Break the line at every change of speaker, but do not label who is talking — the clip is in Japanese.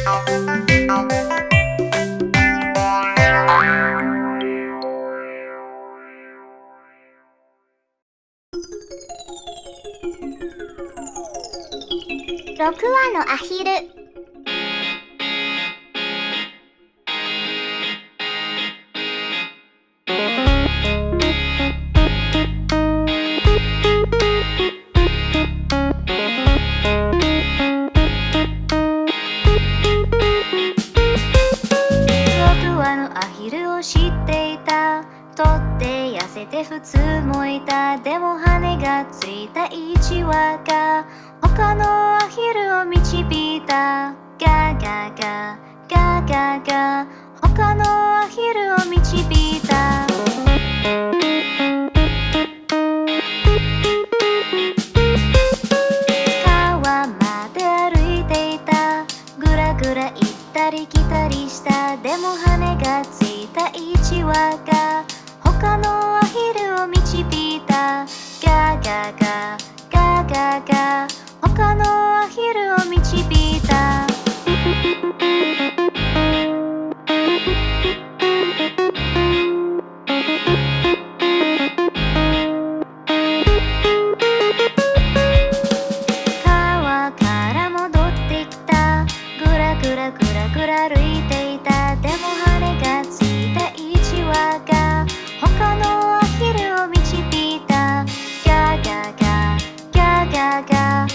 6羽のアヒル。6羽のアヒルを知っていた。とって痩せて普通もいた。でも羽がついた1羽が他のアヒルを導いた。ガガガガガガ他のアヒルを導いた。川まで歩いていた。ぐらぐら行ったり来たりした。でも羽がついた1羽が他のアヒルを導いた。ガガガガガガ他のアヒルを導いた。川から戻ってきた。ぐらぐらぐらぐら歩いていた。でも羽がついた1羽が他のアヒルを導いた。ガガガガガガ